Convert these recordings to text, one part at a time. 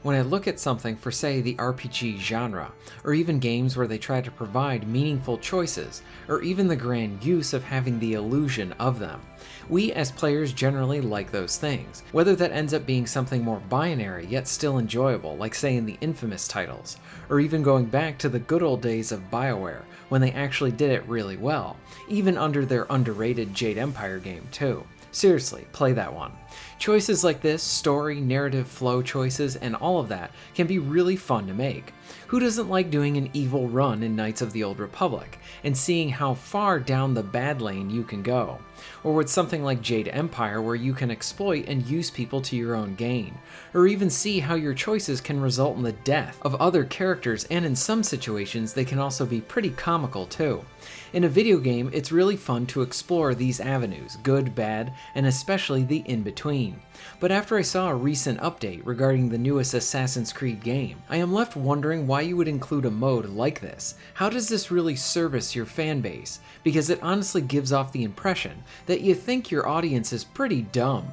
When I look at something for, say, the RPG genre, or even games where they try to provide meaningful choices, or even the grand use of having the illusion of them, we as players generally like those things, whether that ends up being something more binary yet still enjoyable, like say in the Infamous titles, or even going back to the good old days of BioWare, when they actually did it really well, even under their underrated Jade Empire game too. Seriously, play that one. Choices like this, story, narrative, flow choices, and all of that can be really fun to make. Who doesn't like doing an evil run in Knights of the Old Republic, and seeing how far down the bad lane you can go? Or with something like Jade Empire where you can exploit and use people to your own gain, or even see how your choices can result in the death of other characters, and in some situations they can also be pretty comical too. In a video game, it's really fun to explore these avenues, good, bad, and especially the in-between. But after I saw a recent update regarding the newest Assassin's Creed game, I am left wondering why you would include a mode like this. How does this really service your fan base? Because it honestly gives off the impression that you think your audience is pretty dumb.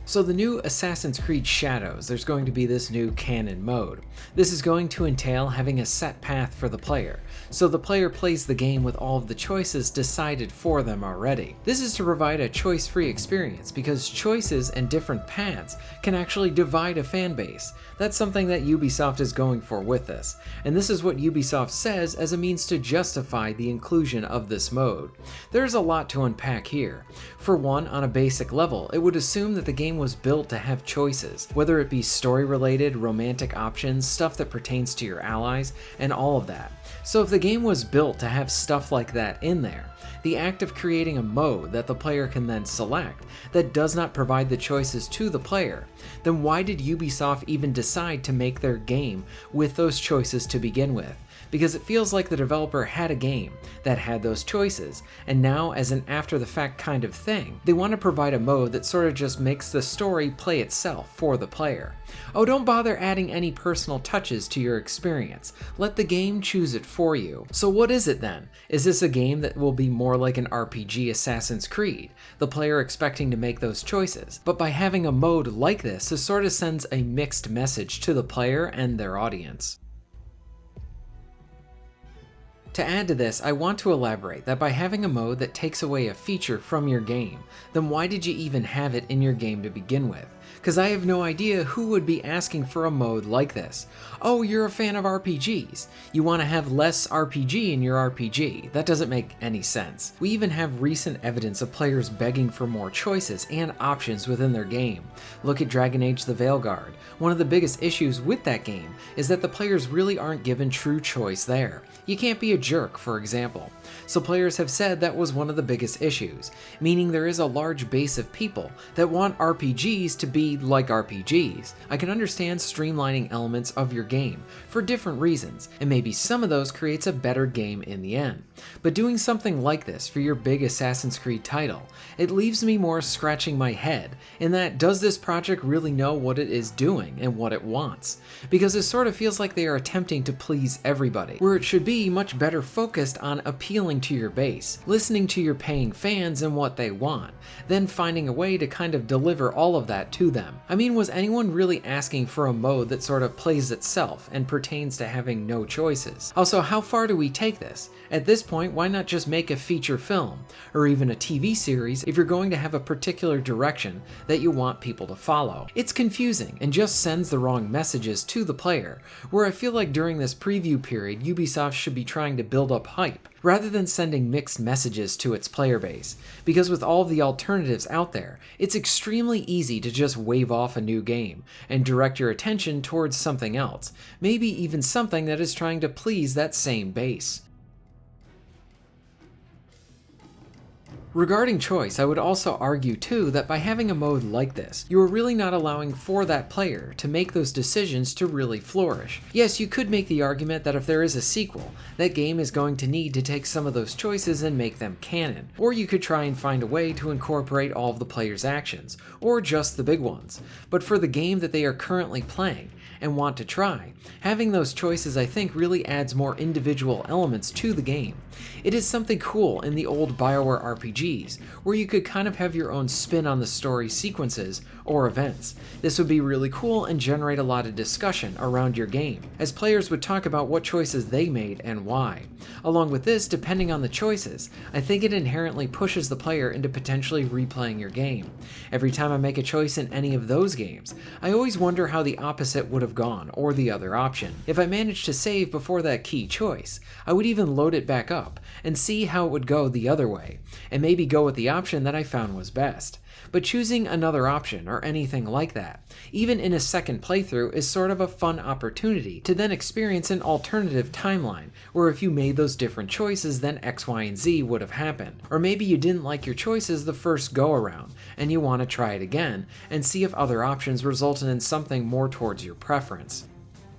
So the new Assassin's Creed Shadows, there's going to be this new Canon mode. This is going to entail having a set path for the player, so the player plays the game with all of the choices decided for them already. This is to provide a choice-free experience, because choices and different paths can actually divide a fan base. That's something that Ubisoft is going for with this, and this is what Ubisoft says as a means to justify the inclusion of this mode. There's a lot to unpack here. For one, on a basic level, it would assume that the game was built to have choices, whether it be story-related, romantic options, stuff that pertains to your allies, and all of that. So if the game was built to have stuff like that in there, the act of creating a mode that the player can then select that does not provide the choices to the player, then why did Ubisoft even decide to make their game with those choices to begin with? Because it feels like the developer had a game that had those choices, and now as an after-the-fact kind of thing, they want to provide a mode that sort of just makes the story play itself for the player. Oh, don't bother adding any personal touches to your experience. Let the game choose it for you. So what is it then? Is this a game that will be more like an RPG Assassin's Creed, the player expecting to make those choices? But by having a mode like this, it sort of sends a mixed message to the player and their audience. To add to this, I want to elaborate that by having a mode that takes away a feature from your game, then why did you even have it in your game to begin with? Because I have no idea who would be asking for a mode like this. Oh, you're a fan of RPGs. You want to have less RPG in your RPG. That doesn't make any sense. We even have recent evidence of players begging for more choices and options within their game. Look at Dragon Age the Veilguard. One of the biggest issues with that game is that the players really aren't given true choice there. You can't be a jerk, for example. So players have said that was one of the biggest issues, meaning there is a large base of people that want RPGs to be like RPGs. I can understand streamlining elements of your game for different reasons, and maybe some of those creates a better game in the end. But doing something like this for your big Assassin's Creed title, it leaves me more scratching my head in that, does this project really know what it is doing and what it wants? Because it sort of feels like they are attempting to please everybody, where it should be much better focused on appealing to your base, listening to your paying fans and what they want, then finding a way to kind of deliver all of that to them. I mean, was anyone really asking for a mode that sort of plays itself and pertains to having no choices? Also, how far do we take this? At this point, why not just make a feature film, or even a TV series if you're going to have a particular direction that you want people to follow? It's confusing and just sends the wrong messages to the player, where I feel like during this preview period, Ubisoft should be trying to build up hype, rather than sending mixed messages to its player base. Because with all of the alternatives out there, it's extremely easy to just wave off a new game and direct your attention towards something else, maybe even something that is trying to please that same base. Regarding choice, I would also argue too that by having a mode like this, you are really not allowing for that player to make those decisions to really flourish. Yes, you could make the argument that if there is a sequel, that game is going to need to take some of those choices and make them canon. Or you could try and find a way to incorporate all of the player's actions, or just the big ones. But for the game that they are currently playing, and want to try, having those choices I think really adds more individual elements to the game. It is something cool in the old BioWare RPGs, where you could kind of have your own spin on the story sequences or events. This would be really cool and generate a lot of discussion around your game, as players would talk about what choices they made and why. Along with this, depending on the choices, I think it inherently pushes the player into potentially replaying your game. Every time I make a choice in any of those games, I always wonder how the opposite would have gone, or the other option. If I managed to save before that key choice, I would even load it back up and see how it would go the other way, and maybe go with the option that I found was best. But choosing another option or anything like that, even in a second playthrough, is sort of a fun opportunity to then experience an alternative timeline, where if you made those different choices, then X, Y, and Z would have happened. Or maybe you didn't like your choices the first go around, and you want to try it again, and see if other options resulted in something more towards your preference.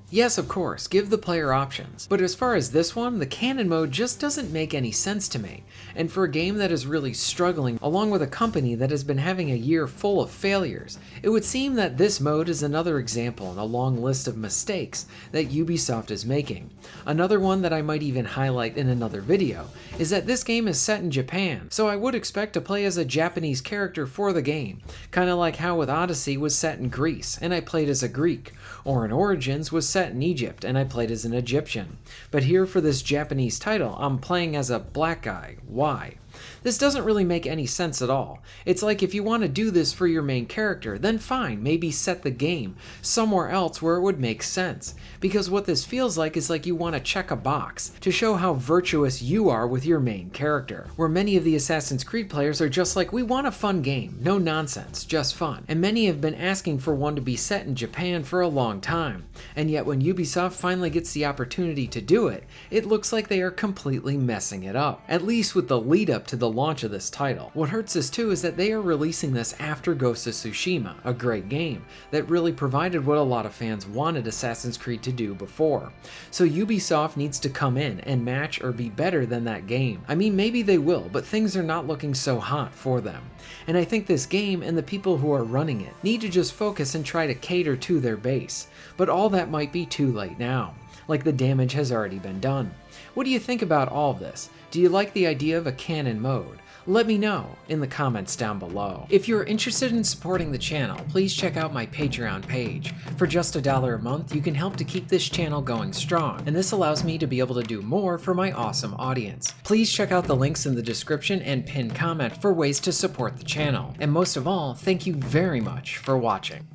Yes, of course, give the player options, but as far as this one, the Canon mode just doesn't make any sense to me, and for a game that is really struggling, along with a company that has been having a year full of failures, it would seem that this mode is another example in a long list of mistakes that Ubisoft is making. Another one that I might even highlight in another video is that this game is set in Japan, so I would expect to play as a Japanese character for the game, kinda like how with Odyssey was set in Greece, and I played as a Greek, or in Origins was set in Egypt, and I played as an Egyptian. But here for this Japanese title, I'm playing as a black guy. Why? This doesn't really make any sense at all. It's like if you want to do this for your main character, then fine, maybe set the game somewhere else where it would make sense. Because what this feels like is like you want to check a box to show how virtuous you are with your main character. Where many of the Assassin's Creed players are just like, we want a fun game, no nonsense, just fun. And many have been asking for one to be set in Japan for a long time. And yet when Ubisoft finally gets the opportunity to do it, it looks like they are completely messing it up. At least with the lead up to the launch of this title. What hurts us too is that they are releasing this after Ghost of Tsushima, a great game that really provided what a lot of fans wanted Assassin's Creed to do before. So Ubisoft needs to come in and match or be better than that game. I mean, maybe they will, but things are not looking so hot for them. And I think this game and the people who are running it need to just focus and try to cater to their base. But all that might be too late now, like the damage has already been done. What do you think about all of this? Do you like the idea of a Canon mode? Let me know in the comments down below. If you're interested in supporting the channel, please check out my Patreon page. For just $1 a month, you can help to keep this channel going strong, and this allows me to be able to do more for my awesome audience. Please check out the links in the description and pinned comment for ways to support the channel. And most of all, thank you very much for watching.